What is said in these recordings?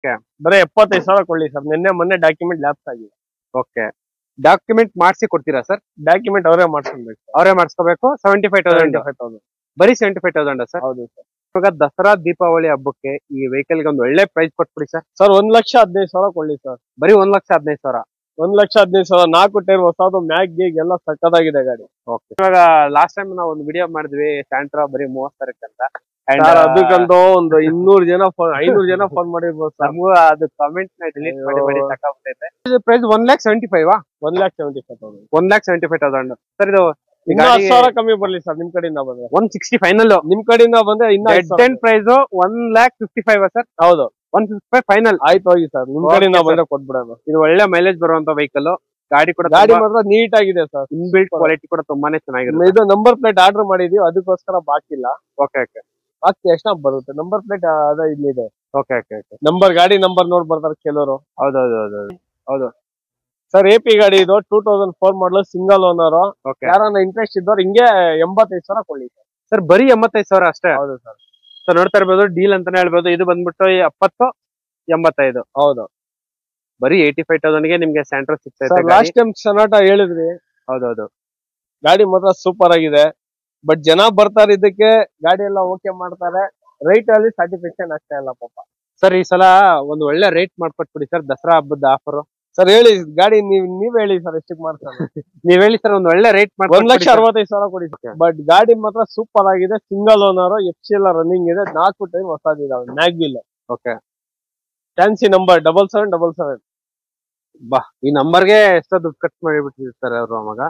Okay. ಬರೀ 75,000 ಕೊಡ್ಲಿ sir. ನಿನ್ನೆ ಮೊನ್ನೆ ಡಾಕ್ಯುಮೆಂಟ್ ಲ್ಯಾಪ್ಸ್ ಆಗಿದೆ. ಓಕೆ. ಡಾಕ್ಯುಮೆಂಟ್ ಮಾಡಿಸಿ ಕೊಡ್ತೀರಾ ಸರ್? ಡಾಕ್ಯುಮೆಂಟ್ ಅವರೇ ಮಾಡ್ಸ್ಕೊಬೇಕು. ಅವರೇ ಮಾಡಿಸ್ಕೋಬೇಕು. 75,000 75,000 ಬರೀ 75,000 ಸರ್? ಹೌದು ಸರ್. ಇವಾಗ ದಸರಾ ದೀಪಾವಳಿ ಹಬ್ಬಕ್ಕೆ ಈ ವೆಹಿಕಲ್ ಗೆ ಒಂದು ಒಳ್ಳೆ ಪ್ರೈಸ್ ಕೊಟ್ಬಿಡಿ ಸರ್. ಸರ್ 1,15,000 ಕೊಡ್ಲಿ ಸರ್. ಬರೀ 1,15,000. 1,15,000 4 ಟೈರ್ ಹೊಸದು, ಮ್ಯಾಗ್ ಗೀಗ್ ಎಲ್ಲ ಸಕ್ಕದಾಗಿದೆ ಗಾಡಿ. ಓಕೆ. ಇವಾಗ ಲಾಸ್ಟ್ ಟೈಮ್ ನಾವು ಒಂದು ವಿಡಿಯೋ ಮಾಡಿದ್ವಿ ಸ್ಯಾಂಟ್ರಾ ಬರೀ 30,000 ಅಂತ. ಅದಕ್ಕಂತೂ ಒಂದು 200 ಜನ 500 ಜನ ಫೋನ್ ಮಾಡಿರ್ಬೋದು ಸರ್. ನಮಗೂ ಅದು ಕಾಮೆಂಟ್ ನ ಡಿಲೀಟ್ ಮಾಡಿ ಸಾಕಾಗ್ತೈತೆ. ಪ್ರೈಸ್ 1,75,000. 1,75,000. 1,75,000 ಸರ್. ಇದು ಇನ್ನ 10,000 ಕಮ್ಮಿ ಬರ್ಲಿ ಸರ್ ನಿಮ್ ಕಡೆಯಿಂದ ಬಂದ್ರೆ. 160 ಫೈನಲ್. ನಿಮ್ ಕಡೆಯಿಂದ ಬಂದ್ರೆ ಇನ್ನ ಪ್ರೈಸ್ 1,55,000 ಸರ್. ಹೌದು, 155 ಫೈನಲ್. ಆಯ್ತು ಹೋಗಿ ಸರ್, ನಿಮ್ ಕಡೆಯಿಂದ ಬಂದ್ರೆ ಕೊಟ್ಬಿಡೋಣ. ಇದು ಒಳ್ಳೆ ಮೈಲೇಜ್ ಬರುವಂತ ವೆಹಿಕಲ್. ಗಾಡಿ ಮಾತ್ರ ನೀಟ್ ಆಗಿದೆ ಸರ್. ಇನ್ಬಿಲ್ಟ್ ಕ್ವಾಲಿಟಿ ಕೂಡ ತುಂಬಾನೇ ಚೆನ್ನಾಗಿದೆ. ಇದು ನಂಬರ್ ಪ್ಲೇಟ್ ಆರ್ಡರ್ ಮಾಡಿದೀವಿ, ಅದಕ್ಕೋಸ್ಕರ ಬಾಕಿಲ್ಲ. Okay okay. ಬಾಕಿ ಎಷ್ಟ ಬರುತ್ತೆ ನಂಬರ್ ಪ್ಲೇಟ್ ಅದ ಇಲ್ಲಿದೆ. Okay okay okay. ಗಾಡಿ ನಂಬರ್ ನೋಡ್ ಬರ್ತಾರೆ ಕೆಲವರು. ಹೌದೌದು ಹೌದು ಸರ್. AP ಗಾಡಿ ಇದು 2004 ಮಾಡಲ್, ಸಿಂಗಲ್ ಓನರ್. ಯಾರನ್ನ ಇಂಟ್ರೆಸ್ಟ್ ಇದ್ದವ್ರು ಹಿಂಗೆ 85,000 ಕೊಡ್ಲಿ ಸರ್. ಬರೀ 85,000 ಅಷ್ಟೇ? ಹೌದು ಸರ್. ಸೊ ನೋಡ್ತಾ ಇರ್ಬೋದು, ಡೀಲ್ ಅಂತಾನೆ ಹೇಳ್ಬೋದು. ಇದು ಬಂದ್ಬಿಟ್ಟು 70-85. ಹೌದು, ಬರೀ 85,000 ಗೆ ನಿಮ್ಗೆ ಸ್ಯಾಂಟ್ರಾ ಸಿಗ್ತೈತೆ. ಲಾಸ್ಟ್ ಟೈಮ್ ಸೊನಾಟ ಹೇಳಿದ್ರಿ. ಹೌದೌದು, ಗಾಡಿ ಮಾತ್ರ ಸೂಪರ್ ಆಗಿದೆ. ಬಟ್ ಜನ ಬರ್ತಾರೆ ಇದಕ್ಕೆ, ಗಾಡಿ ಎಲ್ಲ ಓಕೆ ಮಾಡ್ತಾರೆ. ರೈಟ್ ಅಲ್ಲಿ ಸ್ಯಾಟಿಸ್ಫ್ಯಾಕ್ಷನ್ ಅಷ್ಟೇ ಅಲ್ಲ ಪಾಪ. ಸರ್ ಈ ಸಲ ಒಂದು ಒಳ್ಳೆ ರೇಟ್ ಮಾಡ್ಕೊಟ್ಬಿಡಿ ಸರ್, ದಸರಾ ಹಬ್ಬದ ಆಫರ್. ಸರ್ ಹೇಳಿ, ಗಾಡಿ ನೀವ್ ಹೇಳಿ ಸರ್, ಎಷ್ಟಕ್ಕೆ ಮಾಡ್ತಾರೆ? ನೀವ್ ಹೇಳಿ ಸರ್, ಒಂದು ಒಳ್ಳೆ ರೇಟ್ ಮಾಡಿ. 1,65,000 ಕೊಡಿ. ಬಟ್ ಗಾಡಿ ಮಾತ್ರ ಸೂಪರ್ ಆಗಿದೆ. ಸಿಂಗಲ್ ಓನರ್, FC ಎಲ್ಲ ರನ್ನಿಂಗ್ ಇದೆ. 4 ಟೈಮ್ ಹೊಸದಿದಾವೆ, ಮ್ಯಾಗ್ವಿಲ್. ಓಕೆ. Fancy number 7777. ಬಾ, ಈ ನಂಬರ್ಗೆ ಎಷ್ಟೋ ದುಡ್ಡು ಖರ್ಚು ಮಾಡಿಬಿಟ್ಟಿರ್ತಾರೆ ಅವರು ಮಗ.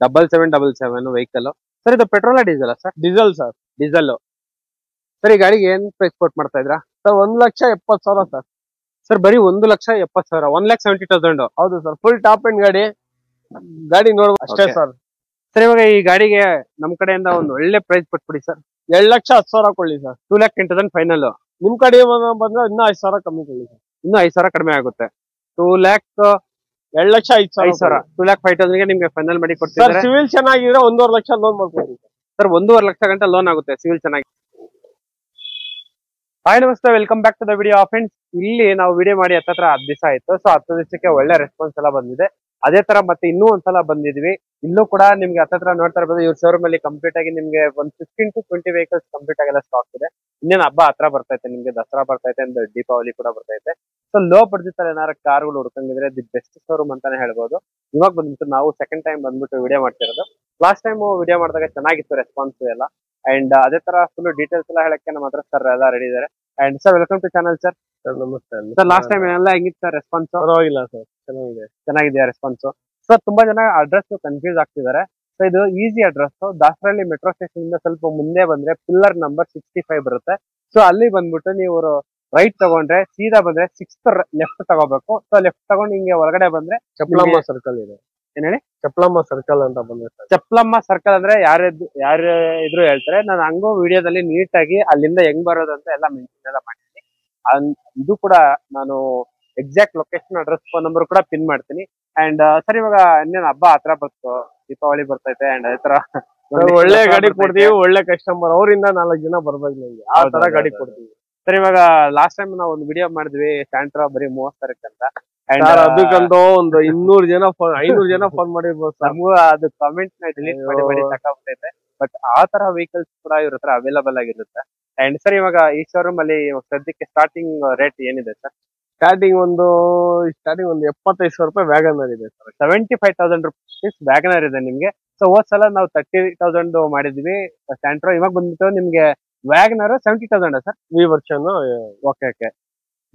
7777 ವೆಹಿಕಲ್. ಸರ್ ಇದು petrol diesel sir? Diesel sir. Diesel. Sir ಈ ಗಾಡಿಗೆ ಏನ್ ಪ್ರೈಸ್ ಕೊಟ್ ಮಾಡ್ತಾ ಇದ್ರಾ ಸರ್? 1,70,000 ಸರ್. ಸರ್ ಬರೀ 1,70,000. 1,70,000. ಹೌದು ಸರ್, ಫುಲ್ ಟಾಪ್ ಎಂಡ್ ಗಾಡಿ ನೋಡ್ಬೋದು ಅಷ್ಟೇ ಸರ್. ಸರ್ ಇವಾಗ ಈ ಗಾಡಿಗೆ ನಮ್ ಕಡೆಯಿಂದ ಒಂದು ಒಳ್ಳೆ ಪ್ರೈಸ್ ಕೊಟ್ಬಿಡಿ ಸರ್. 2,10,000 ಕೊಡ್ಲಿ ಸರ್. 2,10,000 ಫೈನಲ್. ನಿಮ್ ಕಡೆ ಬಂದ್ರೆ ಇನ್ನ 5,000 ಕಮ್ಮಿ ಕೊಡ್ಲಿ ಸರ್. ಇನ್ನು 5,000 ಕಡಿಮೆ ಆಗುತ್ತೆ. 2,05,000. 2,05,000 ಗೆ ನಿಮ್ಗೆ ಫೈನಲ್ ಮಾಡಿ ಕೊಡ್ತಿದ್ದಾರೆ. ಸಿವಿಲ್ ಚೆನ್ನಾಗಿದ್ರೆ 1,50,000 ಲಕ್ಷ ಲೋನ್ ಮಾಡ್ಕೊಡಿ ಸರ್. 1,50,000 ಲಕ್ಷ ಗಂಟೆ ಲೋನ್ ಆಗುತ್ತೆ ಸಿವಿಲ್ ಚೆನ್ನಾಗಿ. ಹಾಯ್ ನಮಸ್ತೆ, welcome back to the video friends. ಇಲ್ಲಿ ನಾವು ವಿಡಿಯೋ ಮಾಡಿ 10 ದಿವಸ ಆಯ್ತು. ಸೊ 10 ದಿವಸಕ್ಕೆ ಒಳ್ಳೆ ರೆಸ್ಪಾನ್ಸ್ ಎಲ್ಲ ಬಂದಿದೆ. ಅದೇ ತರ ಮತ್ತೆ ಇನ್ನೂ ಒಂದ್ಸಲ ಬಂದಿದ್ವಿ. ಇಲ್ಲೂ ಕೂಡ ನಿಮ್ಗೆ 10 ನೋಡ್ತಾ ಇರ್ಬೋದು. ಇವ್ರ ಶೋರೂಮ್ ಅಲ್ಲಿ ಕಂಪ್ಲೀಟ್ ಆಗಿ ನಿಮ್ಗೆ ಒಂದು 15 to 20 ವೆಹಿಕಲ್ಸ್ ಕಂಪ್ಲೀಟ್ ಆಗಿಲ್ಲ ಸ್ಟಾಕ್ ಇದೆ. ಇನ್ನೇನು ಹಬ್ಬ ಹತ್ರ ಬರ್ತೈತೆ, ನಿಮ್ಗೆ ದಸರಾ ಬರ್ತೈತೆ, ಅಂಡ್ ದೀಪಾವಳಿ ಕೂಡ ಬರ್ತೈತೆ. ಸೊ ಲೋ ಬಡ್ಜೆಟ್ ಅಲ್ಲಿ ಏನಾರ ಕಾರ್ಗಳು ಹುಡ್ಕಂಗಿದ್ರೆ ದಿ ಬೆಸ್ಟ್ ಶೋರೂಮ್ ಅಂತಾನೆ ಹೇಳ್ಬೋದು. ಇವಾಗ ಬಂದ್ಬಿಟ್ಟು ನಾವು ಸೆಕೆಂಡ್ ಟೈಮ್ ಬಂದ್ಬಿಟ್ಟು ವಿಡಿಯೋ ಮಾಡ್ತಿರೋದು. ಲಾಸ್ಟ್ ಟೈಮ್ ವಿಡಿಯೋ ಮಾಡಿದಾಗ ಚೆನ್ನಾಗಿತ್ತು ರೆಸ್ಪಾನ್ಸ್ ಎಲ್ಲ. ಅಂಡ್ ಅದೇ ತರ ಫುಲ್ ಡೀಟೇಲ್ಸ್ ಎಲ್ಲ ಹೇಳಕ್ಕೆ ನಮ್ಮ ಹತ್ರ ಸರ್ ಎಲ್ಲ ರೆಡಿ ಇದಾರೆ. And sir welcome to channel sir. ನಮಸ್ತೆ ಸರ್. ಲಾಸ್ಟ್ ಟೈಮ್ ಎಲ್ಲ ಹೆಂಗಿತ್ತು ಸರ್ ರೆಸ್ಪಾನ್ಸ್? ಪರವಾಗಿಲ್ಲ ಸರ್, ಚೆನ್ನಾಗಿದೆಯಾ ರೆಸ್ಪಾನ್ಸ್? ಸರ್ ತುಂಬಾ ಜನ ಅಡ್ರೆಸ್ ಕನ್ಫ್ಯೂಸ್ ಆಗ್ತಿದ್ದಾರೆ. ಸೊ ಇದು easy address. Dasarahalli metro station ಇಂದ ಸ್ವಲ್ಪ ಮುಂದೆ ಬಂದ್ರೆ ಪಿಲ್ಲರ್ ನಂಬರ್ 65 ಬರುತ್ತೆ. ಸೊ ಅಲ್ಲಿ ಬಂದ್ಬಿಟ್ಟು ನೀವು ರೈಟ್ ತಗೊಂಡ್ರೆ ಸೀದಾ ಬಂದ್ರೆ 6th ಲೆಫ್ಟ್ ತಗೋಬೇಕು. ಸೊ ಲೆಫ್ಟ್ ತಗೊಂಡು ಹಿಂಗೆ ಒಳಗಡೆ ಬಂದ್ರೆ ಚಪ್ಲಮ್ಮ ಸರ್ಕಲ್ ಇದೆ. ಏನ್ ಹೇಳಿ? ಚಪ್ಲಮ್ಮ ಸರ್ಕಲ್ ಅಂತ ಬಂದ್ರೆ. ಚಪ್ಲಮ್ಮ ಸರ್ಕಲ್ ಅಂದ್ರೆ ಯಾರು ಇದ್ರು ಹೇಳ್ತಾರೆ. ನಾನು ಹಂಗೋ ವಿಡಿಯೋದಲ್ಲಿ ನೀಟ್ ಆಗಿ ಅಲ್ಲಿಂದ ಹೆಂಗ್ ಬರೋದು ಅಂತ ಎಲ್ಲ ಮೆನ್ಷನ್ ಎಲ್ಲ ಮಾಡಿದ್ದೀನಿ. ಇದು ಕೂಡ ನಾನು exact location, address, phone number ಕೂಡ ಪಿನ್ ಮಾಡ್ತೀನಿ. ಅಂಡ್ ಸರ್ ಇವಾಗ ಇನ್ನೇನು ಹಬ್ಬ ಹತ್ರ ಬರ್ತು, ದೀಪಾವಳಿ ಬರ್ತೈತೆ. ಅಂಡ್ ಅದೇ ತರ ಒಳ್ಳೆ ಗಾಡಿ ಕೊಡ್ತೀವಿ, ಒಳ್ಳೆ ಕಸ್ಟಮರ್. ಅವರಿಂದ 4 ಜನ ಬರ್ಬೇಕು ನಿಮ್ಗೆ, ಆ ತರ ಗಾಡಿ ಕೊಡ್ತೀವಿ. ಸರ್ ಇವಾಗ ಲಾಸ್ಟ್ ಟೈಮ್ ನಾವು ಒಂದು ವಿಡಿಯೋ ಮಾಡಿದ್ವಿ ಸ್ಯಾಂಟ್ರಾ ಬರೀ 30,000 ಅಂತ. ಅದಕ್ಕಂತೂ ಒಂದು 200 ಜನ 500 ಜನ ಫೋನ್ ಮಾಡಿರ್ಬೋದು ಸರ್. ನಮಗೂ ಅದು ಕಾಮೆಂಟ್ ನ ಡಿಲೀಟ್ ಮಾಡಿ ಸಾಕಾಗ್ತೈತೆ. ಬಟ್ ಆ ತರ ವೆಹಿಕಲ್ಸ್ ಕೂಡ ಇವ್ರ ಹತ್ರ ಅವೈಲಬಲ್ ಆಗಿರುತ್ತೆ. ಅಂಡ್ ಸರ್ ಇವಾಗ ಈ ಶೋರೂಮ್ ಅಲ್ಲಿ ಸದ್ಯಕ್ಕೆ ಸ್ಟಾರ್ಟಿಂಗ್ ರೇಟ್ ಏನಿದೆ ಸರ್? ಸ್ಟಾರ್ಟಿಂಗ್ ಒಂದು 75,000 ರೂಪಾಯಿ ವ್ಯಾಗನರ್ ಇದೆ ಸರ್. 75,000 rupees ವ್ಯಾಗನರ್ ಇದೆ ನಿಮ್ಗೆ. ಸೊ ಹೋದ್ ಸಲ ನಾವು 30,000 ಮಾಡಿದ್ವಿ ಸ್ಯಾಂಟ್ರಾ. ಇವಾಗ ಬಂದ್ಬಿಟ್ಟು ನಿಮ್ಗೆ ವ್ಯಾಗನರ್ 70,000 ಸರ್. ಈ version. Okay okay.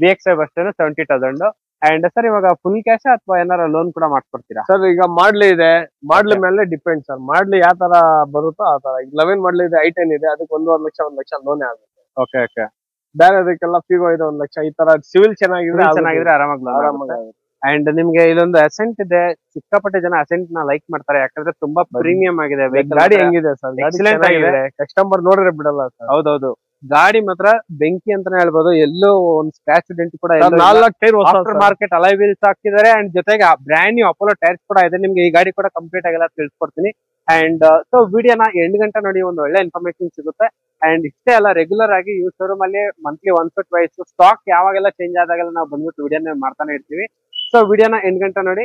VXI version 70,000. And sir ಇವಾಗ ಫುಲ್ ಕ್ಯಾಶ್ ಅಥವಾ ಏನಾರ ಲೋನ್ ಕೂಡ ಮಾಡ್ಕೊಡ್ತೀರಾ ಸರ್? ಈಗ ಮಾಡ್ಲಿ ಇದೆ, ಮಾಡ್ಲಿ ಮೇಲೆ ಡಿಪೆಂಡ್ ಸರ್. ಮಾಡ್ಲಿ ಯಾವ ತರ ಬರುತ್ತೋ ಆ ತರ. ಈಗ 11 ಮಾಡ್ಲಿ ಇದೆ, I10 ಇದೆ, ಅದಕ್ಕೆ 1,50,000 1 ಲಕ್ಷ ಲೋನೇ ಆಗುತ್ತೆ. Okay okay. ಬೇರೆ ಅದಕ್ಕೆಲ್ಲ ಫಿಗೋ ಇದೆ 1 ಲಕ್ಷ. ಈ ತರ ಸಿವಿಲ್ ಚೆನ್ನಾಗಿದ್ರೆ ಆರಾಮಾಗಿ. ಅಂಡ್ ನಿಮ್ಗೆ ಇಲ್ಲೊಂದು ಅಸೆಂಟ್ ಇದೆ. ಸಿಕ್ಕಾಪಟ್ಟೆ ಜನ ಅಸೆಂಟ್ ನ ಲೈಕ್ ಮಾಡ್ತಾರೆ, ಯಾಕಂದ್ರೆ ತುಂಬಾ ಪ್ರೀಮಿಯಂ ಆಗಿದೆ. ಗಾಡಿ ಹೆಂಗಿದೆ ಸರ್? ಎಕ್ಸಲೆಂಟ್ ಆಗಿದೆ. ಕಸ್ಟಮರ್ ನೋಡಿದ್ರೆ ಬಿಡಲ್ಲ ಸರ್. ಹೌದೌದು, ಗಾಡಿ ಮಾತ್ರ ಬೆಂಕಿ ಅಂತಾನೆ ಹೇಳ್ಬೋದು. ಎಲ್ಲೋ ಒಂದು ಸ್ಕ್ರಾಚ್ ಡೆಂಟ್ ಕೂಡ 4 ಟೈರ್ ಮಾರ್ಕೆಟ್ ಅಲೈ ವೀಲ್ಸ್ ಹಾಕಿದ್ದಾರೆ. ಅಂಡ್ ಜೊತೆಗೆ ಬ್ರ್ಯಾಂಡ್ ನ್ಯೂ ಅಪೋಲೋ ಟೈರ್ಸ್ ಕೂಡ ಇದೆ. ನಿಮ್ಗೆ ಈ ಗಾಡಿ ಕೂಡ ಕಂಪ್ಲೀಟ್ ಆಗಿಲ್ಲ ತಿಳಿಸ್ಕೊಡ್ತೀನಿ. ಅಂಡ್ ಸೊ ವಿಡಿಯೋನ 8 ಗಂಟೆ ನೋಡಿ, ಒಂದು ಒಳ್ಳೆ ಇನ್ಫಾರ್ಮೇಶನ್ ಸಿಗುತ್ತೆ. ಅಂಡ್ ಇಷ್ಟೇ ಅಲ್ಲ, ರೆಗ್ಯುಲರ್ ಆಗಿ ಈ ಶೋರೂಮ್ ಅಲ್ಲಿ ಮಂತ್ಲಿ ಒನ್ಸ್ ಟ್ವೈಸ್ ಸ್ಟಾಕ್ ಯಾವಾಗೆಲ್ಲ ಚೇಂಜ್ ಆದಾಗೆಲ್ಲ ನಾವು ಬಂದ್ಬಿಟ್ಟು ವಿಡಿಯೋನ ಮಾಡ್ತಾನೆ ಇರ್ತೀವಿ. ಸೊ ವಿಡಿಯೋನ ಎಂಡ್ ಗಂಟೆ ನೋಡಿ,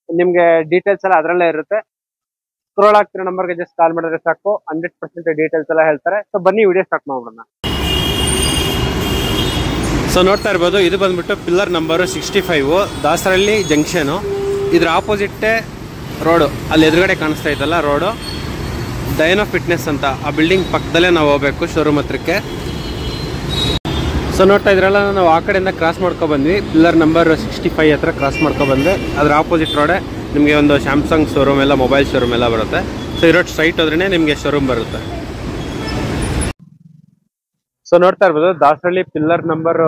ನಿಮ್ಗೆ ಡೀಟೇಲ್ಸ್ ಎಲ್ಲ ಅದರಲ್ಲೇ ಇರುತ್ತೆ. ಸ್ಕ್ರೋಲ್ ಆಗ್ತಿರೋ ನಂಬರ್ಗೆ ಜಸ್ಟ್ ಕಾಲ್ ಮಾಡಿದ್ರೆ ಸಾಕು, 100% ಡೀಟೇಲ್ಸ್ ಎಲ್ಲ ಹೇಳ್ತಾರೆ. ಸೊ ಬನ್ನಿ ವಿಡಿಯೋ ಸ್ಟಾರ್ಟ್ ಮಾಡೋಣ. ಸೊ ನೋಡ್ತಾ ಇರ್ಬೋದು, ಇದು ಬಂದ್ಬಿಟ್ಟು ಪಿಲ್ಲರ್ ನಂಬರ್ 65 ದಾಸರಳ್ಳಿ ಜಂಕ್ಷನು. ಇದ್ರ ಆಪೋಸಿಟ್ಟೇ ರೋಡು, ಅಲ್ಲಿ ಎದುರುಗಡೆ ಕಾಣಿಸ್ತಾ ಇತ್ತಲ್ಲ ರೋಡು, ಡೈನೋ ಫಿಟ್ನೆಸ್ ಅಂತ ಆ ಬಿಲ್ಡಿಂಗ್ ಪಕ್ಕದಲ್ಲೇ ನಾವು ಹೋಗ್ಬೇಕು ಶೋರೂಮ್ ಹತ್ರಕ್ಕೆ. ಸೊ ನೋಡ್ತಾ ಇದ್ರಲ್ಲ, ನಾವು ಆ ಕಡೆಯಿಂದ ಕ್ರಾಸ್ ಬಂದ್ವಿ, ಪಿಲ್ಲರ್ ನಂಬರ್ 65 ಹತ್ರ ಕ್ರಾಸ್ ಬಂದೆ. ಅದ್ರ ಆಪೋಸಿಟ್ ರೋಡೆ ನಿಮಗೆ ಒಂದು ಸ್ಯಾಮ್ಸಂಗ್ ಶೋರೂಮ್ ಎಲ್ಲ, ಮೊಬೈಲ್ ಶೋರೂಮ್ ಎಲ್ಲ ಬರುತ್ತೆ. ಸೊ ಇರೋ ಸ್ಟ್ರೈಟ್ ಹೋದ್ರೇ ನಿಮಗೆ ಶೋರೂಮ್ ಬರುತ್ತೆ. ಸೊ ನೋಡ್ತಾ ಇರ್ಬೋದು, ದಾಸರಳ್ಳಿ ಪಿಲ್ಲರ್ ನಂಬರ್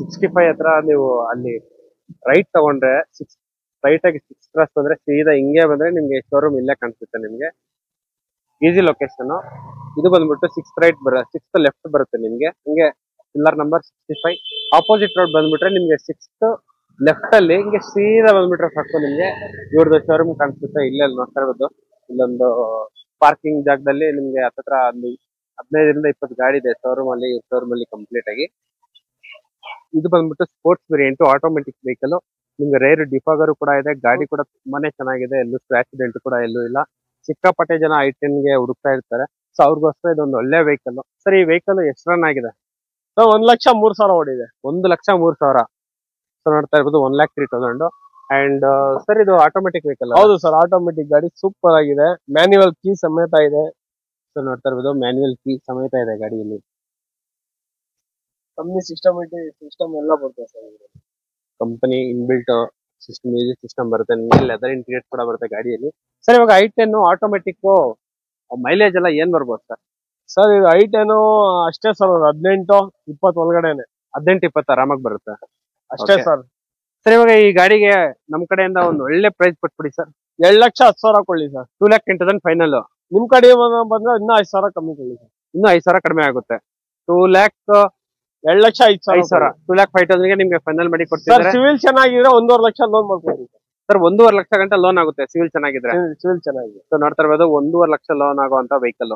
65 ಹತ್ರ ನೀವು ಅಲ್ಲಿ ರೈಟ್ ತಗೊಂಡ್ರೆ ರೈಟ್ ಆಗಿ 6 ಕ್ರಾಸ್ ಬಂದ್ರೆ ಸೀದಾ ಹಿಂಗೆ ಬಂದ್ರೆ ನಿಮ್ಗೆ ಶೋರೂಮ್ ಇಲ್ಲೇ ಕಾಣಿಸುತ್ತೆ. ನಿಮ್ಗೆ ಈಸಿ ಲೊಕೇಶನ್. ಇದು ಬಂದ್ಬಿಟ್ಟು 6th ಲೆಫ್ಟ್ ಬರುತ್ತೆ ನಿಮ್ಗೆ. ಹಿಂಗೆ ಪಿಲ್ಲರ್ ನಂಬರ್ 65 ಆಪೋಸಿಟ್ ರೋಡ್ ಬಂದ್ಬಿಟ್ರೆ ನಿಮ್ಗೆ 6th ಲೆಫ್ಟ್ ಅಲ್ಲಿ ಹಿಂಗೆ ಸೀದಾ ಬಂದ್ಬಿಟ್ರೆ ಸಾಕು, ನಿಮ್ಗೆ ಇವ್ರದ್ದು ಶೋರೂಮ್ ಕಾಣಿಸುತ್ತೆ. ಇಲ್ಲೇ ನೋಡ್ತಾ ಇರ್ಬೋದು, ಇಲ್ಲೊಂದು ಪಾರ್ಕಿಂಗ್ ಜಾಗದಲ್ಲಿ ನಿಮ್ಗೆ ಹತ್ತತ್ರ ಅಲ್ಲಿ 15ರಿಂದ 20 ಗಾಡಿ ಇದೆ ಶೋರೂಮ್ ಅಲ್ಲಿ ಕಂಪ್ಲೀಟ್ ಆಗಿ. ಇದು ಬಂದ್ಬಿಟ್ಟು ಸ್ಪೋರ್ಟ್ಸ್ ವೇರಿಯಂಟ್ ಆಟೋಮೆಟಿಕ್ ವೆಹಿಕಲ್. ನಿಮ್ಗೆ ರೇರ್ ಡಿಫಾಗರ್ ಕೂಡ ಇದೆ, ಗಾಡಿ ಕೂಡ ತುಂಬಾನೇ ಚೆನ್ನಾಗಿದೆ, ಎಲ್ಲೂ ಆಕ್ಸಿಡೆಂಟ್ ಕೂಡ ಎಲ್ಲೂ ಇಲ್ಲ. ಸಿಕ್ಕಾಪಟ್ಟೆ ಜನ I10ಗೆ ಹುಡುಕ್ತಾ ಇರ್ತಾರೆ. ಸೊ ಅವ್ರಿಗೋಸ್ಕರ ಇದೊಂದು ಒಳ್ಳೆ ವೆಹಿಕಲ್. ಸರ್ ಈ ವೆಹಿಕಲ್ ಎಷ್ಟು ರನ್ ಆಗಿದೆ? ಸೊ 1,03,000 ಓಡಿದೆ. 1,03,000. ಸೊ ನೋಡ್ತಾ ಇರ್ಬೋದು 1,03,000. ಅಂಡ್ ಸರ್ ಇದು ಆಟೋಮೆಟಿಕ್ ವೆಹಿಕಲ್? ಹೌದು ಸರ್, ಆಟೋಮೆಟಿಕ್ ಗಾಡಿ ಸೂಪರ್ ಆಗಿದೆ, ಮ್ಯಾನ್ಯುವಲ್ ಕೀ ಸಮೇತ ಇದೆ. ಸೊ ನೋಡ್ತಾ ಇರ್ಬೋದು ಮ್ಯಾನ್ಯುವಲ್ ಕೀ ಸಮೇತ ಇದೆ ಗಾಡಿಯಲ್ಲಿ. ಕಂಪ್ನಿ ಸಿಸ್ಟಮ್ ಎಲ್ಲ ಬರುತ್ತೆ sir. Company inbuilt system, music system ಬರುತ್ತೆ, ನಿಮಗೆ ಲೆದರ್ ಇಂಟೀರಿಯರ್ ಕೂಡ ಬರುತ್ತೆ ಗಾಡಿಯಲ್ಲಿ. ಸರ್ ಇವಾಗ I10 ಆಟೋಮೆಟಿಕ್ ಮೈಲೇಜ್ ಎಲ್ಲ ಏನ್ ಬರ್ಬೋದು ಸರ್? ಸರ್ ಇದು I10 ಅಷ್ಟೇ ಸರ್, 18-20 ಒಳಗಡೆನೆ. 18-20 ಆರಾಮಾಗಿ ಬರುತ್ತೆ ಅಷ್ಟೇ ಸರ್. ಸರ್ ಇವಾಗ ಈ ಗಾಡಿಗೆ ನಮ್ ಕಡೆಯಿಂದ ಒಂದು ಒಳ್ಳೆ ಪ್ರೈಸ್ ಕೊಟ್ಬಿಡಿ ಸರ್. 2,10,000 ಕೊಡ್ಲಿ ಸರ್. 2,10,000 ಫೈನಲ್. ನಿಮ್ ಕಡೆ ಬಂದ್ರೆ ಇನ್ನೂ 5,000 ಕಮ್ಮಿ ಕೊಡ್ಲಿ ಸರ್. ಇನ್ನೂ 5,000 ಕಡಿಮೆ ಆಗುತ್ತೆ. 2,05,000 2,05,000 ನಿಮ್ಗೆ ಫೈನಲ್ ಮಾಡಿ ಕೊಡ್ತಿದ್ದಾರೆ. ಸಿವಿಲ್ ಚೆನ್ನಾಗಿದ್ರೆ 1,50,000 ಲೋನ್ ಮಾಡ್ಕೊಡ್ತೀವಿ ಸರ್. 1,50,000 ಲಕ್ಷ ಗಂಟೆ ಲೋನ್ ಆಗುತ್ತೆ ಸಿವಿಲ್ ಚೆನ್ನಾಗಿದ್ರೆ. ಸಿವಿಲ್ ಚೆನ್ನಾಗಿದೆ. ಸೊ ನೋಡ್ತಾ ಇರ್ಬೋದು 1,50,000 ಲಕ್ಷ ಲೋನ್ ಆಗುವಂತ ವೆಹಿಕಲ್.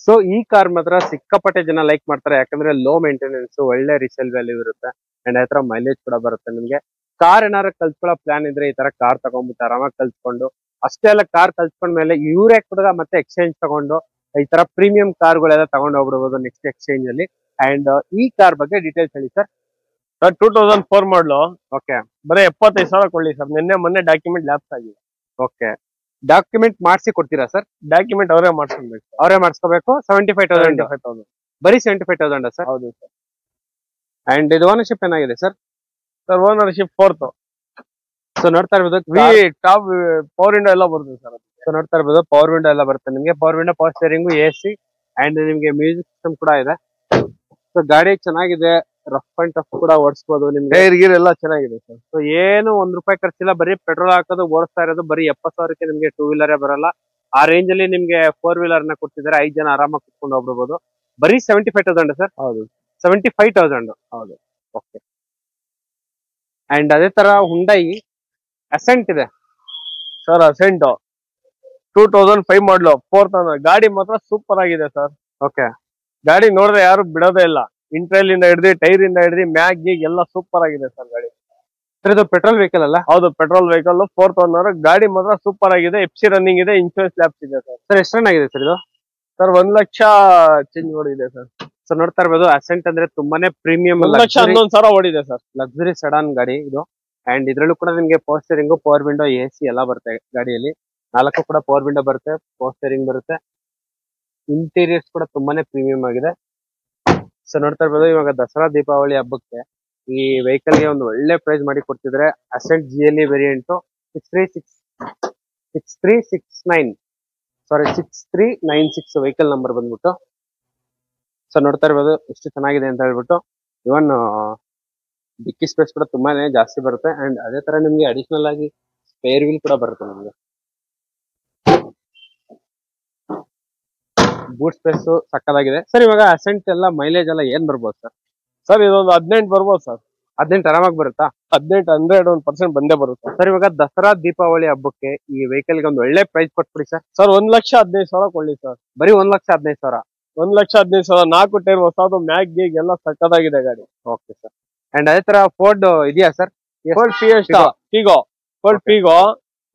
ಸೊ ಈ ಕಾರ್ ಮಾತ್ರ ಸಿಕ್ಕಾಪಟ್ಟೆ ಜನ ಲೈಕ್ ಮಾಡ್ತಾರೆ, ಯಾಕಂದ್ರೆ ಲೋ ಮೇಂಟೆನೆನ್ಸ್, ಒಳ್ಳೆ ರಿಸೇಲ್ ವ್ಯಾಲ್ಯೂ ಇರುತ್ತೆ, ಅಂಡ್ ಅದರ ಮೈಲೇಜ್ ಕೂಡ ಬರುತ್ತೆ. ನಿಮ್ಗೆ ಕಾರ್ ಏನಾದ್ರು ಕಲ್ತ್ಕೊಳ್ಳೋ ಪ್ಲಾನ್ ಇದ್ರೆ ಈ ತರ ಕಾರ್ ತಗೊಂಡ್ಬಿಟ್ಟು ಆರಾಮಾಗಿ ಕಲ್ತ್ಕೊಂಡು, ಅಷ್ಟೇ ಅಲ್ಲ ಕಾರ್ ಕಲ್ತ್ಕೊಂಡ್ಮೇಲೆ ಇವರೇ ಕೂಡ ಮತ್ತೆ ಎಕ್ಸ್ಚೇಂಜ್ ತಗೊಂಡು ಈ ತರ ಪ್ರೀಮಿಯಂ ಕಾರ್ಗಳೆಲ್ಲ ತಗೊಂಡು ಹೋಗ್ಬಿಡ್ಬೋದು ನೆಕ್ಸ್ಟ್ ಎಕ್ಸ್ಚೇಂಜ್ ಅಲ್ಲಿ. ಅಂಡ್ ಈ ಕಾರ್ ಬಗ್ಗೆ ಡೀಟೇಲ್ಸ್ ಹೇಳಿ ಸರ್. 2004 ಮಾಡಲು. ಓಕೆ. ಬರೀ 75,000 ಕೊಡ್ಲಿ ಸರ್. ಮೊನ್ನೆ ಡಾಕ್ಯುಮೆಂಟ್ ಲ್ಯಾಪ್ಸ್ ಆಗಿದೆ. ಓಕೆ. ಡಾಕ್ಯುಮೆಂಟ್ ಮಾಡಿಸಿ ಕೊಡ್ತೀರಾ ಸರ್? ಡಾಕ್ಯುಮೆಂಟ್ ಅವರೇ ಮಾಡಿಸ್ಕೊಬೇಕು. ಅವರೇ ಮಾಡಿಸ್ಕೋಬೇಕು. 75,000 ಬರೀ 75,000 ಸರ್? ಹೌದು ಸರ್. ಅಂಡ್ ಇದು ಓನರ್ಶಿಪ್ ಏನಾಗಿದೆ sir? Sir ownership 4th. So ನೋಡ್ತಾ ಇರ್ಬೋದು ಟಾಪ್ ಪವರ್ ವಿಂಡೋ ಎಲ್ಲ ಬರುತ್ತೆ ಸರ್. ಸೊ ನೋಡ್ತಾ ಇರ್ಬೋದು ಪವರ್ ವಿಂಡೋ ಎಲ್ಲ ಬರುತ್ತೆ ನಿಮ್ಗೆ. Power window, power steering, AC and ನಿಮ್ಗೆ ಮ್ಯೂಸಿಕ್ ಸಿಸ್ಟಮ್ ಕೂಡ ಇದೆ. ಸೊ ಗಾಡಿ ಚೆನ್ನಾಗಿದೆ, ರಫ್ ಅಂಡ್ ಟಫ್ ಕೂಡ ಓಡಿಸಬಹುದು. ನಿಮ್ಗೆ ಟೈರ್ ಗೀರ್ ಎಲ್ಲ ಚೆನ್ನಾಗಿದೆ ಸರ್. ಸೊ ಏನು ₹1 ಖರ್ಚಿಲ್ಲ, ಬರೀ ಪೆಟ್ರೋಲ್ ಹಾಕೋದು ಓಡಿಸ್ತಾ ಇರೋದು. ಬರೀ 70,000ಕ್ಕೆ ನಿಮ್ಗೆ 2 ವೀಲರೇ ಬರಲ್ಲ. ಆ ರೇಂಜ್ ಅಲ್ಲಿ ನಿಮ್ಗೆ 4 ವೀಲರ್ ನ ಕೊಡ್ತಿದ್ದಾರೆ. 5 ಜನ ಆರಾಮಾಗಿ ಕುತ್ಕೊಂಡು ಹೋಗ್ಬಿಡ್ಬೋದು. ಬರೀ 75,000 ಸರ್? ಹೌದು. 75,000. ಹೌದು. ಓಕೆ. ಅಂಡ್ ಅದೇ ತರ ಹುಂಡೈ ಅಸೆಂಟ್ ಇದೆ ಸರ್. ಅಸೆಂಟ್ 2005 ಮಾಡಲು 4th ಓನರ್. ಗಾಡಿ ಮಾತ್ರ ಸೂಪರ್ ಆಗಿದೆ ಸರ್. ಓಕೆ. ಗಾಡಿ ನೋಡಿದ್ರೆ ಯಾರು ಬಿಡೋದೇ ಇಲ್ಲ. ಇಂಟ್ರೈಲ್ ಇಂದ ಹಿಡಿದು ಟೈರ್ ಇಂದ ಹಿಡಿದು ಮ್ಯಾಗ್ ಗೀಗ್ ಎಲ್ಲ ಸೂಪರ್ ಆಗಿದೆ ಸರ್ ಗಾಡಿ. ಸರ್ ಇದು ಪೆಟ್ರೋಲ್ ವೆಹಿಕಲ್ ಅಲ್ಲ? ಹೌದು, ಪೆಟ್ರೋಲ್ ವೆಹಿಕಲ್, 4th ಓನರ್. ಗಾಡಿ ಮಾತ್ರ ಸೂಪರ್ ಆಗಿದೆ. FC ರನ್ನಿಂಗ್ ಇದೆ, ಇನ್ಶೂರೆನ್ಸ್ ಲ್ಯಾಪ್ಸ್ ಇದೆ ಸರ್. ಸರ್ ಎಷ್ಟು ರನ್ ಆಗಿದೆ ಸರ್ ಇದು? ಸರ್ 1 ಲಕ್ಷ ಚೇಂಜ್ ಓಡಿದೆ ಸರ್. ಸೊ ನೋಡ್ತಾ ಇರ್ಬೋದು ಅಸೆಂಟ್ ಅಂದ್ರೆ ತುಂಬಾನೇ ಪ್ರೀಮಿಯಂ, 1,11,000 ಓಡಿದೆ ಸರ್. ಲಕ್ಸುರಿ ಸಡಾನ್ ಗಾಡಿ ಇದು. ಅಂಡ್ ಇದ್ರಲ್ಲೂ ಕೂಡ ನಿಮ್ಗೆ power steering, power window, AC ಎಲ್ಲ ಬರುತ್ತೆ ಗಾಡಿಯಲ್ಲಿ. 4 ಕೂಡ ಪವರ್ ವಿಂಡೋ ಬರುತ್ತೆ, ಪವರ್ ಸ್ಟೇರಿಂಗ್ ಬರುತ್ತೆ. ಇಂಟೀರಿಯರ್ಸ್ ಕೂಡ ತುಂಬಾನೇ ಪ್ರೀಮಿಯಂ ಆಗಿದೆ. ಸೊ ನೋಡ್ತಾ ಇರ್ಬೋದು ಇವಾಗ ದಸರಾ ದೀಪಾವಳಿ ಹಬ್ಬಕ್ಕೆ ಈ ವೆಹಿಕಲ್ ಗೆ ಒಂದು ಒಳ್ಳೆ ಪ್ರೈಸ್ ಮಾಡಿ ಕೊಡ್ತಿದ್ರೆ. Accent GLE variant 6396 vehicle number ಬಂದ್ಬಿಟ್ಟು. ಸೊ ನೋಡ್ತಾ ಇರ್ಬೋದು ಎಷ್ಟು ಚೆನ್ನಾಗಿದೆ ಅಂತ ಹೇಳ್ಬಿಟ್ಟು. ಇವನ್ ಡಿಕ್ಕಿ ಸ್ಪೇಸ್ ಕೂಡ ತುಂಬಾನೇ ಜಾಸ್ತಿ ಬರುತ್ತೆ. ಅಂಡ್ ಅದೇ ತರ ನಿಮ್ಗೆ ಅಡಿಷನಲ್ ಆಗಿ ಸ್ಪೇರ್ ವೀಲ್ ಕೂಡ ಬರುತ್ತೆ ನಿಮ್ಗೆ. ಬೂಟ್ ಸ್ಪೇಸ್ ಸಕ್ಕದಾಗಿದೆ ಸರ್. ಇವಾಗ ಅಸೆಂಟ್ ಎಲ್ಲ ಮೈಲೇಜ್ ಎಲ್ಲ ಏನ್ ಬರ್ಬೋದು ಸರ್? ಸರ್ ಇದೊಂದು 18 ಬರ್ಬೋದು ಸರ್. 18 ಆರಾಮಾಗಿ ಬರುತ್ತಾ? 18 100% ಬಂದೇ ಬರುತ್ತೆ. ಸರ್ ಇವಾಗ ದಸರಾ ದೀಪಾವಳಿ ಹಬ್ಬಕ್ಕೆ ಈ ವೆಹಿಕಲ್ ಗೆ ಒಂದು ಒಳ್ಳೆ ಪ್ರೈಸ್ ಕೊಟ್ಬಿಡಿ ಸರ್. ಸರ್ 1,15,000 ಕೊಡ್ಲಿ ಸರ್. ಬರೀ 1,15,000. 1,15,000 4 ಟೈರ್ ಹೊಸದು, ಮ್ಯಾಗ್ ಗೀಗ್ ಎಲ್ಲ ಸಕ್ಕತ್ತಾಗಿದೆ ಗಾಡಿ. Okay sir. ಅಂಡ್ ಅದೇ ತರ ಫೋರ್ಡ್ ಇದೆಯಾ sir? Ford fiesta Figo, Ford Figo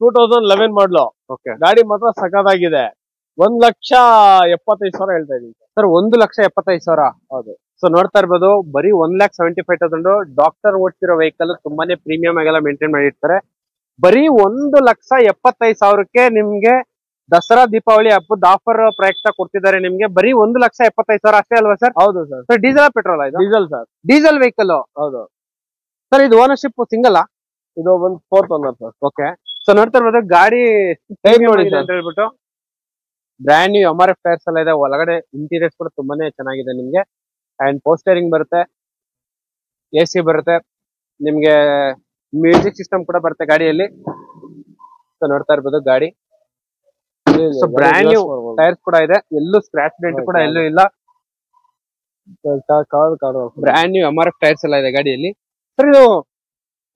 2011 ಮಾಡಲು. ಓಕೆ. ಗಾಡಿ ಮಾತ್ರ ಸಕ್ಕತ್ತಾಗಿದೆ. 1,75,000 ಹೇಳ್ತಾ ಇದೀನಿ ಸರ್. 1,75,000. ಹೌದು. ಸೊ ನೋಡ್ತಾ ಇರ್ಬೋದು, ಬರೀ 1,75,000 ಡಾಕ್ಟರ್ ಓಡಿಸಿರೋ ವೆಹಿಕಲ್, ತುಂಬಾನೇ ಪ್ರೀಮಿಯಂ ಆಗೆಲ್ಲ ಮೇಂಟೈನ್ ಮಾಡಿರ್ತಾರೆ. ಬರೀ 1,75,000ಕ್ಕೆ ನಿಮ್ಗೆ ದಸರಾ ದೀಪಾವಳಿ ಹಬ್ಬದ ಆಫರ್ ಪ್ರಯುಕ್ತ ಕೊಡ್ತಿದ್ದಾರೆ ನಿಮ್ಗೆ. ಬರೀ 1,75,000 ಅಷ್ಟೇ ಅಲ್ವಾ ಸರ್? ಹೌದು ಸರ್. Sir diesel petrol? ಇದು ಡೀಸೆಲ್ ಸರ್. Diesel vehicle. ಹೌದು ಸರ್. ಇದು ಓನರ್ಶಿಪ್ ಸಿಂಗಲ್? ಇದು ಒಂದು 4th owner sir. Okay. So ನೋಡ್ತಾ ಇರ್ಬೋದು ಗಾಡಿ ನೋಡಿ ಅಂತ ಹೇಳ್ಬಿಟ್ಟು ಬ್ರ್ಯಾಂಡ್ ನ್ಯೂ MRF ಟೈರ್ಸ್ ಎಲ್ಲ ಇದೆ. ಒಳಗಡೆ ಇಂಟೀರಿಯರ್ಸ್ ಕೂಡ ತುಂಬಾನೇ ಚೆನ್ನಾಗಿದೆ ನಿಮ್ಗೆ. ಅಂಡ್ ಪೋಸ್ಟರಿಂಗ್ ಬರುತ್ತೆ, AC ಬರುತ್ತೆ, ನಿಮ್ಗೆ ಮ್ಯೂಸಿಕ್ ಸಿಸ್ಟಮ್ ಕೂಡ ಬರುತ್ತೆ ಗಾಡಿಯಲ್ಲಿ. ಸೊ ನೋಡ್ತಾ ಇರ್ಬೋದು ಗಾಡಿ. ಸೊ ಬ್ರ್ಯಾಂಡ್ ನ್ಯೂ ಟೈರ್ಸ್ ಕೂಡ ಇದೆ, ಎಲ್ಲೂ ಸ್ಕ್ರಾಚ್ ಡೆಂಟ್ ಕೂಡ ಎಲ್ಲೂ ಇಲ್ಲ. ಬ್ರ್ಯಾಂಡ್ ನ್ಯೂ MRF ಟೈರ್ಸ್ ಎಲ್ಲ ಇದೆ ಗಾಡಿಯಲ್ಲಿ. ಸರ್ ಇದು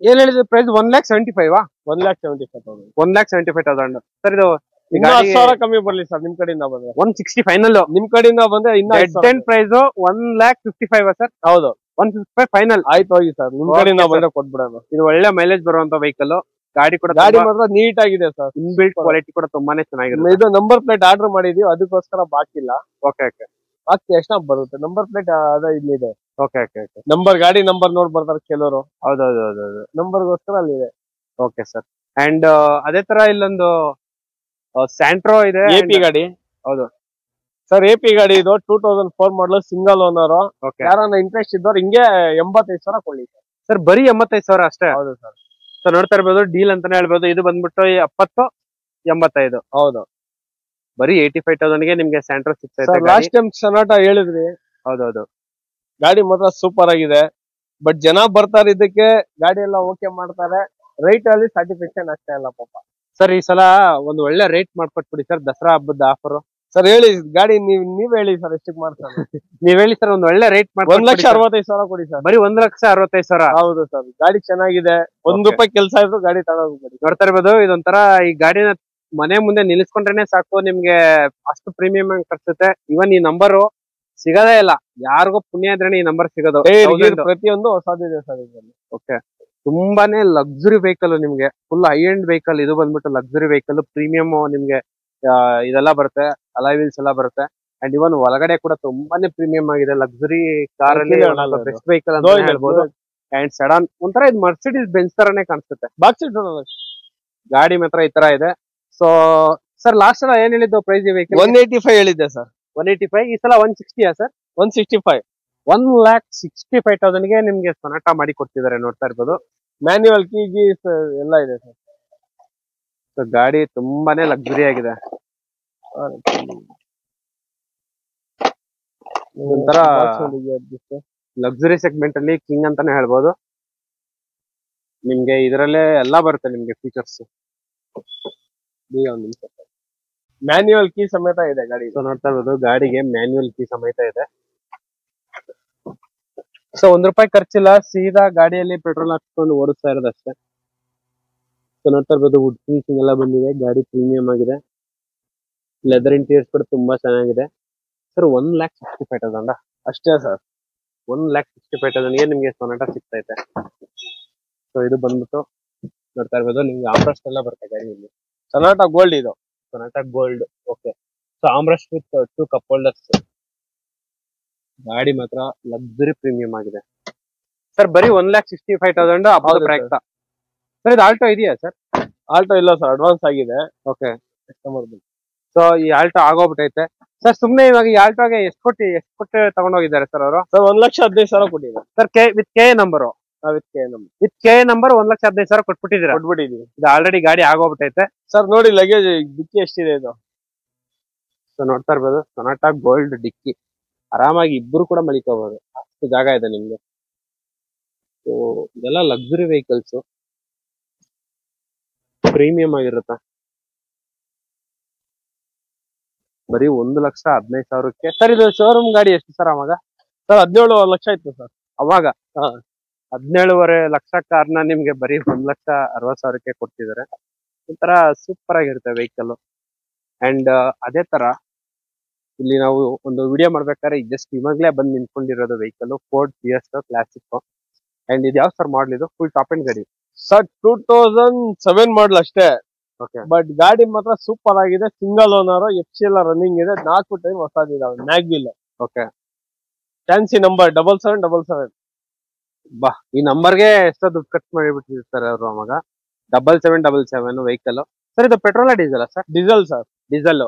ಏನ್ ಹೇಳಿದ್ರೆ ಪ್ರೈಸ್? 1,75,000. 1,75,000. 1,75,000. ಸರ್ ಇದು 10,000 ಕಮ್ಮಿ ಬರ್ಲಿ ಸರ್ ನಿಮ್ ಕಡೆಯಿಂದ ಬಂದ್ರೆ. 160 ಫೈನಲ್. ನಿಮ್ ಕಡೆಯಿಂದ ಬಂದ್ರೆ ಇನ್ನ ಪ್ರೈಸ್ 1,55,000 ಸರ್. ಹೌದು. 155 ಫೈನಲ್. ಆಯ್ತು ಹೋಗಿ ಸರ್, ನಿಮ್ ಕಡೆಯಿಂದ ಬಂದ್ರೆ ಕೊಟ್ಬಿಡೋಣ. ಇದು ಒಳ್ಳೆ ಮೈಲೇಜ್ ಬರುವಂತ ವೆಹಿಕಲ್. ಗಾಡಿ ಕೂಡ ಗಾಡಿ ಮಾತ್ರ ನೀಟ್ ಆಗಿದೆ ಸರ್. ಇನ್ಬಿಲ್ಟ್ ಕ್ವಾಲಿಟಿ ಕೂಡ ತುಂಬಾನೇ ಚೆನ್ನಾಗಿದೆ. ಇದು ನಂಬರ್ ಪ್ಲೇಟ್ ಆರ್ಡರ್ ಮಾಡಿದೀವಿ, ಅದಕ್ಕೋಸ್ಕರ ಬಾಕಿ ಇಲ್ಲ. Okay okay. ಬಾಕಿ ಎಷ್ಟ ಬರುತ್ತೆ ನಂಬರ್ ಪ್ಲೇಟ್ ಅದ ಇಲ್ಲಿದೆ. Okay okay okay. ನಂಬರ್ ಗಾಡಿ ನಂಬರ್ ನೋಡ್ ಬರ್ತಾರೆ ಕೆಲವರು. ಹೌದೌದು. ನಂಬರ್ಗೋಸ್ಕರ ಅಲ್ಲಿದೆ. Okay sir. ಅಂಡ್ ಅದೇ ತರ ಇಲ್ಲೊಂದು ಸ್ಯಾಂಟ್ರೋ ಇದೆ. AP ಗಾಡಿ. ಹೌದು ಸರ್. AP ಗಾಡಿ ಇದು 2004 ಮಾಡಲು, ಸಿಂಗಲ್ ಓನರ್. ಯಾರನ್ನ ಇಂಟ್ರೆಸ್ಟ್ ಇದ್ದವ್ರು ಹಿಂಗೆ 85,000 ಕೊಡ್ಲಿ ಸರ್. ಬರೀ 85,000 ಅಷ್ಟೇ? ಹೌದು ಸರ್. ಸೊ ನೋಡ್ತಾ ಇರ್ಬೋದು, ಡೀಲ್ ಅಂತಾನೆ ಹೇಳ್ಬೋದು. ಇದು ಬಂದ್ಬಿಟ್ಟು 70-85. ಹೌದು. ಬರೀ 85,000ಗೆ ನಿಮ್ಗೆ ಸ್ಯಾಂಟ್ರೋ ಸಿಗ್ತೈತೆ. ಲಾಸ್ಟ್ ಟೈಮ್ ಸೊನಾಟ ಹೇಳಿದ್ರಿ. ಹೌದೌದು. ಗಾಡಿ ಮಾತ್ರ ಸೂಪರ್ ಆಗಿದೆ. ಬಟ್ ಜನ ಬರ್ತಾರೆ ಇದಕ್ಕೆ, ಗಾಡಿ ಎಲ್ಲ ಓಕೆ ಮಾಡ್ತಾರೆ. ರೈಟ್ ಅಲ್ಲಿ ಸ್ಯಾಟಿಸ್ಫ್ಯಾಕ್ಷನ್ ಅಷ್ಟೇ ಅಲ್ಲ ಪಾಪ. ಸರ್ ಈ ಸಲ ಒಂದು ಒಳ್ಳೆ ರೇಟ್ ಮಾಡ್ಕೊಟ್ಬಿಡಿ ಸರ್, ದಸರಾ ಹಬ್ಬದ ಆಫರ್. ಸರ್ ಹೇಳಿ ಗಾಡಿ ನೀವ್ ಹೇಳಿ ಸರ್, ಎಷ್ಟಕ್ಕೆ ಮಾಡ್ತಾರೆ? ನೀವ್ ಹೇಳಿ ಸರ್, ಒಂದು ಒಳ್ಳೆ ರೇಟ್ ಮಾಡಿ. 1,65,000 ಕೊಡಿ ಸರ್. ಬರೀ 1,65,000. ಹೌದು ಸರ್. ಗಾಡಿ ಚೆನ್ನಾಗಿದೆ. ₹1 ಕೆಲಸ ಇದ್ರು ಗಾಡಿ ತಗೊಂಡ್ಬಿಡಿ. ನೋಡ್ತಾ ಇರ್ಬೋದು, ಇದೊಂಥರ ಈ ಗಾಡಿನ ಮನೆ ಮುಂದೆ ನಿಲ್ಲಿಸ್ಕೊಂಡ್ರೇನೆ ಸಾಕು, ನಿಮ್ಗೆ ಅಷ್ಟು ಪ್ರೀಮಿಯಂ ಆಗಿ ಕಟ್ಸುತ್ತೆ. ಇವನ್ ಈ ನಂಬರ್ ಸಿಗದೇ ಇಲ್ಲ, ಯಾರಿಗೋ ಪುಣ್ಯ ಇದ್ರೇನೆ ಈ ನಂಬರ್ ಸಿಗೋದು. ಪ್ರತಿಯೊಂದು ಹೊಸದಿದೆ ಸರ್ ಇದರಲ್ಲಿ. ಓಕೆ. ತುಂಬಾನೇ ಲಕ್ಸುರಿ ವೆಹಿಕಲ್ ನಿಮ್ಗೆ, ಫುಲ್ ಹೈ ಎಂಡ್ ವೆಹಿಕಲ್. ಇದು ಬಂದ್ಬಿಟ್ಟು ಲಕ್ಸುರಿ ವೆಹಿಕಲ್, ಪ್ರೀಮಿಯಂ ನಿಮ್ಗೆ ಇದೆಲ್ಲ ಬರುತ್ತೆ, ಅಲಾಯ್ ವೀಲ್ಸ್ ಎಲ್ಲ ಬರುತ್ತೆ. ಅಂಡ್ ಇವನ್ ಒಳಗಡೆ ಕೂಡ ತುಂಬಾನೇ ಪ್ರೀಮಿಯಂ ಆಗಿದೆ. ಲಕ್ಸುರಿ ಕಾರ್ ಅಲ್ಲಿ ಬೆಸ್ಟ್ ವೆಹಿಕಲ್ ಅಂತ ಹೇಳ್ಬೋದು. ಅಂಡ್ ಸಡನ್ ಒಂಥರ ಇದು ಮರ್ಸಿಡೀಸ್ ಬೆಂಜ್ ತರಾನೇ ಕಾಣಿಸುತ್ತೆ. ಗಾಡಿ ಮಾತ್ರ ಈ ತರ ಇದೆ. ಸೊ ಸರ್ ಲಾಸ್ಟ್ ಸಲ ಏನ್ ಹೇಳಿದ್ದು ಪ್ರೈಸ್ ವೆಹಿಕಲ್? 185 ಹೇಳಿದ್ದೆ ಸರ್. 185. ಈ ಸಲ 160 ಸರ್? 165. 1,65,000ಗೆ ನಿಮ್ಗೆ ಸೊನಾಟ ಮಾಡಿ ಕೊಡ್ತಿದ್ದಾರೆ. ನೋಡ್ತಾ ಇರ್ಬೋದು, ಮ್ಯಾನ್ಯುವಲ್ ಕೀಸ್ ಎಲ್ಲ ಇದೆ ಸರ್. ಸೊ ಗಾಡಿ ತುಂಬಾನೇ ಲಕ್ಸುರಿ ಆಗಿದೆ. ಒಂಥರ ಲಕ್ಸುರಿ ಸೆಗ್ಮೆಂಟ್ ಅಲ್ಲಿ ಕಿಂಗ್ ಅಂತಾನೆ ಹೇಳ್ಬೋದು. ನಿಮ್ಗೆ ಇದರಲ್ಲೇ ಎಲ್ಲಾ ಬರುತ್ತೆ ನಿಮ್ಗೆ ಫೀಚರ್ಸ್. ಮ್ಯಾನ್ಯುವಲ್ ಕೀ ಸಮೇತ ಇದೆ ಗಾಡಿ. ಸೊ ನೋಡ್ತಾ ಇರ್ಬೋದು, ಗಾಡಿಗೆ ಮ್ಯಾನ್ಯುವಲ್ ಕೀ ಸಮೇತ ಇದೆ. ಸೊ ₹1 ಖರ್ಚಿಲ್ಲ, ಸೀದಾ ಗಾಡಿಯಲ್ಲಿ ಪೆಟ್ರೋಲ್ ಹಾಕ್ಸ್ಕೊಂಡು ಓಡಿಸ್ತಾ ಇರೋದಷ್ಟೇ. ಸೊ ನೋಡ್ತಾ ಇರ್ಬೋದು, ವುಡ್ ಫಿನಿಶಿಂಗ್ ಎಲ್ಲ ಬಂದಿದೆ. ಗಾಡಿ ಪ್ರೀಮಿಯಂ ಆಗಿದೆ. ಲೆದರ್ ಇಂಟೀರಿಯರ್ಸ್ ಕೂಡ ತುಂಬಾ ಚೆನ್ನಾಗಿದೆ. ಸರ್ 1,65,000 ಅಷ್ಟೇ ಸರ್. 1,65,000ಗೆ ನಿಮ್ಗೆ ಸೊನಾಟ ಸಿಗ್ತೈತೆ. ಸೊ ಇದು ಬಂದ್ಬಿಟ್ಟು ನೋಡ್ತಾ ಇರ್ಬೋದು, ನಿಮ್ಗೆ ಆಮ್ರೆಸ್ಟ್ ಎಲ್ಲ ಬರುತ್ತೆ ಗಾಡಿಯಲ್ಲಿ. ಸೊನಾಟ ಗೋಲ್ಡ್ ಇದು. Sonata gold. Okay. So armrest with 2 cup holders. ಗಾಡಿ ಮಾತ್ರ ಲಕ್ಸುರಿ ಪ್ರೀಮಿಯಂ ಆಗಿದೆ. ಸರ್ ಬರೀ 1,65,000 ಹಬ್ಬದ ಪ್ರಯುಕ್ತ. ಸರ್ ಇದು ಆಲ್ಟೋ ಇದೆಯಾ ಸರ್? ಆಲ್ಟೋ ಇಲ್ಲ ಸರ್, ಅಡ್ವಾನ್ಸ್ ಆಗಿದೆ. ಓಕೆ. ಸೊ ಈ ಆಲ್ಟೋ ಆಗೋಗ್ಬಿಟ್ಟೈತೆ ಸರ್. ಸುಮ್ನೆ ಇವಾಗ ಈ ಆಲ್ಟೋಗೆ ಎಷ್ಟು ಕೊಟ್ಟು ತಗೊಂಡೋಗಿದ್ದಾರೆ ಸರ್ ಅವರು? ಸರ್ 1,15,000 ಕೊಟ್ಟಿದ್ದಾರೆ sir. With K number? With K number 1,15,000 ಕೊಟ್ಬಿಟ್ಟಿದ್ದೀರಾ? ಕೊಟ್ಬಿಟ್ಟಿದೀವಿ. ಇದು ಆಲ್ರೆಡಿ ಗಾಡಿ ಆಗೋಗ್ಬಿಟ್ಟೈತೆ ಸರ್. ನೋಡಿ ಲಗೇಜ್ ಡಿಕ್ಕಿ ಎಷ್ಟಿದೆ ಇದು. ಸೊ ನೋಡ್ತಾ ಇರ್ಬೋದು, ಸೊನಾಟ ಗೋಲ್ಡ್ ಡಿಕ್ಕಿ. ಆರಾಮಾಗಿ ಇಬ್ರು ಕೂಡ ಮಲಿಕೋಬಹುದು, ಅಷ್ಟು ಜಾಗ ಇದೆ ನಿಮ್ಗೆ. ಸೊ ಇದೆಲ್ಲ ಲಕ್ಸುರಿ ವೆಹಿಕಲ್ಸ್, ಪ್ರೀಮಿಯಂ ಆಗಿರುತ್ತೆ. ಬರೀ 1,15,000ಕ್ಕೆ. ಸರ್ ಇದು ಶೋರೂಮ್ ಗಾಡಿ ಎಷ್ಟು ಸರ್ ಅವಾಗ? ಸರ್ 17 ಲಕ್ಷ ಇತ್ತು ಸರ್ ಅವಾಗ. 17.5 ಲಕ್ಷ ಕಾರ್ನ ನಿಮ್ಗೆ ಬರೀ 1,60,000ಕ್ಕೆ ಕೊಡ್ತಿದ್ದಾರೆ. ಒಂಥರ ಸೂಪರ್ ಆಗಿರುತ್ತೆ ವೆಹಿಕಲ್. ಅಂಡ್ ಅದೇ ತರ ಇಲ್ಲಿ ನಾವು ಒಂದು ವಿಡಿಯೋ ಮಾಡ್ಬೇಕಾದ್ರೆ ಜಸ್ಟ್ ಇವಾಗ್ಲೇ ಬಂದು ನಿಂತ್ಕೊಂಡಿರೋದು vehicle Ford Fiesta Classic. And ಇದು ಯಾವ ಸರ್ ಮಾಡಲ್? ಇದು ಫುಲ್ ಟಾಪ್ ಅಂಡ್ ಗಾಡಿ ಸರ್ 2007 ಮಾಡಲ್ ಅಷ್ಟೇ. ಓಕೆ. ಬಟ್ ಗಾಡಿ ಮಾತ್ರ ಸೂಪರ್ ಆಗಿದೆ. ಸಿಂಗಲ್ ಓನರ್, FC ಎಲ್ಲ ರನ್ನಿಂಗ್ ಇದೆ. 4 ಟೈಮ್ ಹೊಸದಿದಾವೆ. ಮ್ಯಾಗ್ವಿಲ್. ಓಕೆ. Fancy number 7777. ಬಾ, ಈ ನಂಬರ್ಗೆ ಎಷ್ಟೋ ದುಡ್ಡು ಖರ್ಚು ಮಾಡಿಬಿಟ್ಟಿರ್ತಾರೆ ಅವರು ಅವಾಗ. 7777 ವೆಹಿಕಲ್. ಸರ್ ಇದು petrol diesel sir? Diesel sir. Diesel.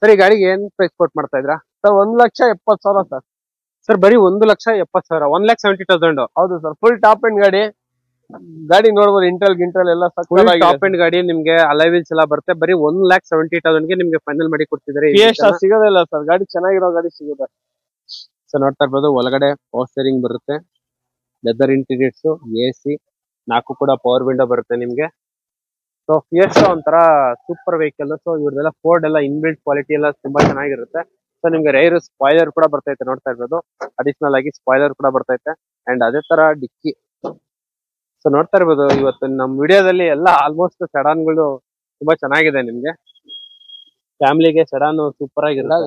Sir ಈ ಗಾಡಿಗೆ ಏನ್ ಪ್ರೈಸ್ ಕೊಟ್ ಮಾಡ್ತಾ ಇದ್ರಾ ಸರ್? 1,70,000 ಸರ್. ಸರ್ ಬರೀ 1,70,000. 1,70,000. ಹೌದು ಸರ್. ಫುಲ್ ಟಾಪ್ ಅಂಡ್ ಗಾಡಿ. ಗಾಡಿ ನೋಡ್ಬೋದು, ಇಂಟೆಲ್ ಗಿಂಟಲ್ ಎಲ್ಲ ಫುಲ್ ಟಾಪ್ ಅಂಡ್ ಗಾಡಿ. ನಿಮ್ಗೆ ಅಲಾಯ್ ವೀಲ್ಸ್ ಎಲ್ಲ ಬರುತ್ತೆ. ಬರೀ 1,70,000ಗೆ ನಿಮ್ಗೆ ಫೈನಲ್ ಮಾಡಿ ಕೊಡ್ತಿದ್ದಾರೆ. ಫಿಯೆಸ್ಟಾ ಸಿಗೋದಿಲ್ಲ ಸರ್. ಗಾಡಿ ಚೆನ್ನಾಗಿರೋ ಗಾಡಿ ಸಿಗುತ್ತೆ. ಸೊ ನೋಡ್ತಾ ಇರ್ಬೋದು, ಒಳಗಡೆ ಪವರ್ ಸ್ಟೀರಿಂಗ್ ಬರುತ್ತೆ, ಲೆದರ್ ಇಂಟೀರಿಯರ್ಸ್, AC, 4 ಕೂಡ ಪವರ್ ವಿಂಡೋ ಬರುತ್ತೆ ನಿಮ್ಗೆ. ಸೊ ಫಿಯೆಸ್ಟಾ ಒಂಥರ ಸೂಪರ್ ವೆಹಿಕಲ್. ಸೊ ಇವ್ರದೆಲ್ಲ ಫೋರ್ಡ್ ಎಲ್ಲ ಇನ್ಬಿಲ್ಟ್ ಕ್ವಾಲಿಟಿ ಎಲ್ಲ ತುಂಬಾ ಚೆನ್ನಾಗಿರುತ್ತೆ. ಸೊ ನಿಮ್ಗೆ ರೈರ್ ಸ್ಪಾಯ್ಲರ್ ಕೂಡ ಬರ್ತೈತೆ, ನೋಡ್ತಾ ಇರ್ಬೋದು. ಅಡಿಷನಲ್ ಆಗಿ ಸ್ಪಾಯ್ಲರ್ ಕೂಡ ಬರ್ತೈತೆ. ಅಂಡ್ ಅದೇ ತರ ಡಿಕ್ಕಿ. ಸೊ ನೋಡ್ತಾ ಇರ್ಬೋದು, ಇವತ್ತು ನಮ್ಮ ವಿಡಿಯೋದಲ್ಲಿ ಎಲ್ಲ ಆಲ್ಮೋಸ್ಟ್ ಸೆಡಾನ್ಗಳು ತುಂಬಾ ಚೆನ್ನಾಗಿದೆ. ನಿಮ್ಗೆ ಫ್ಯಾಮಿಲಿಗೆ ಸೆಡಾನ್ ಸೂಪರ್ ಆಗಿರುತ್ತೆ.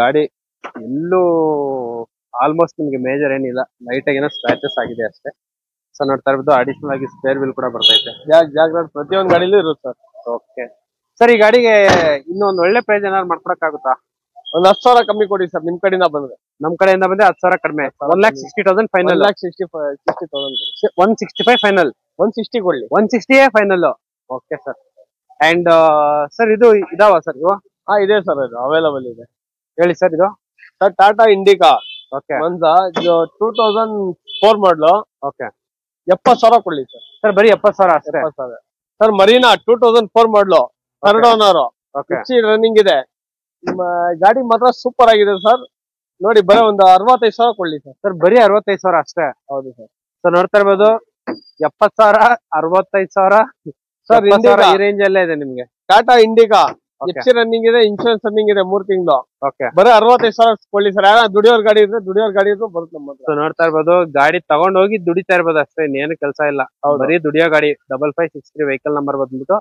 ಗಾಡಿ ಎಲ್ಲೂ ಆಲ್ಮೋಸ್ಟ್ ನಿಮ್ಗೆ ಮೇಜರ್ ಏನಿಲ್ಲ, ಲೈಟ್ ಆಗಿ ಏನೋ ಸ್ಕ್ರಾಚಸ್ ಆಗಿದೆ ಅಷ್ಟೇ. ಸೊ ನೋಡ್ತಾ ಇರ್ಬೋದು, ಅಡಿಷನಲ್ ಆಗಿ ಸ್ಪೇರ್ ವೀಲ್ ಕೂಡ ಬರ್ತೈತೆ. ಜಾಗ ಪ್ರತಿಯೊಂದು ಗಾಡಿಲೂ ಇರುತ್ತೆ ಸರ್. ಓಕೆ ಸರ್, ಈ ಗಾಡಿಗೆ ಇನ್ನೂ ಒಂದು ಒಳ್ಳೆ ಪ್ರೈಸ್ ಏನಾದ್ರು ಮಾಡ್ಕೊಡಕ್ಕಾಗುತ್ತಾ? ಒಂದು 10,000 ಕಮ್ಮಿ ಕೊಡಿ ಸರ್, ನಿಮ್ ಕಡೆಯಿಂದ ಬಂದ್ರೆ. ನಮ್ ಕಡೆಯಿಂದ ಬಂದ್ರೆ 10,000 ಕಡಿಮೆ. 1,60,000 ಫೈನಲ್. 1,60,000. 165 ಫೈನಲ್. 160 ಕೊಡ್ಲಿ. 160 final. Okay sir. And sir ಇದು ಇದಾವ ಸರ್ ಇವು? ಹಾ ಇದೆ ಸರ್, ಇದು ಅವೈಲಬಲ್ ಇದೆ. ಹೇಳಿ ಸರ್. ಇದು sir Tata Indica. Okay. Manja 2004 ಮಾಡಲು. ಓಕೆ. 70,000 ಕೊಡ್ಲಿ ಸರ್. ಸರ್ ಬರೀ 70,000 ಅಷ್ಟೇ? 70,000. ಸರ್ ಮರೀನಾ 2004 ಮಾಡಲು, 3rd ಓನರ್, ಓಕೆ. ರನ್ನಿಂಗ್ ಇದೆ. ಗಾಡಿ ಮಾತ್ರ ಸೂಪರ್ ಆಗಿದೆ ಸರ್. ನೋಡಿ ಬರೀ ಒಂದು 65,000 ಕೊಡ್ಲಿ ಸರ್. ಸರ್ ಬರೀ 65,000 ಅಷ್ಟೇ? ಹೌದು ಸರ್. ಸೊ ನೋಡ್ತಾ ಇರ್ಬೋದು, 70,000, 65,000 ಸರ್. ಈ ರೇಂಜ್ ಅಲ್ಲೇ ಇದೆ ನಿಮ್ಗೆ. ಟಾಟಾ ಇಂಡಿಕಾ FC ರನ್ನಿಂಗ್ ಇದೆ, ಇನ್ಶೂರೆನ್ಸ್ ರನ್ನಿಂಗ್ ಇದೆ 3 ತಿಂಗಳು. ಓಕೆ. ಬರೀ 65,000 ಕೊಡ್ಲಿ ಸರ್. ಯಾರ ದುಡಿಯೋರ್ ಗಾಡಿ ಇದ್ರೆ ಬರುತ್ತೆ ನಮ್ಮ ಹತ್ರ. ಸೊ ನೋಡ್ತಾ ಇರ್ಬೋದು, ಗಾಡಿ ತಗೊಂಡ್ ಹೋಗಿ ದುಡಿತಾ ಇರ್ಬೋದು ಅಷ್ಟೇ, ಇನ್ನೇನು ಕೆಲಸ ಇಲ್ಲ. ಬರೀ ದುಡಿಯೋ ಗಾಡಿ. 5563 ವೆಹಿಕಲ್ ನಂಬರ್ ಬಂದ್ಬಿಟ್ಟು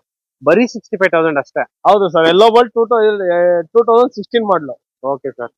ಬರೀ 65,000 ಅಷ್ಟೇ. ಹೌದು ಸರ್. ಎಲ್ಲೋ ಬೋಲ್ಟ್ 2016 ಮಾಡಲು. Okay sir.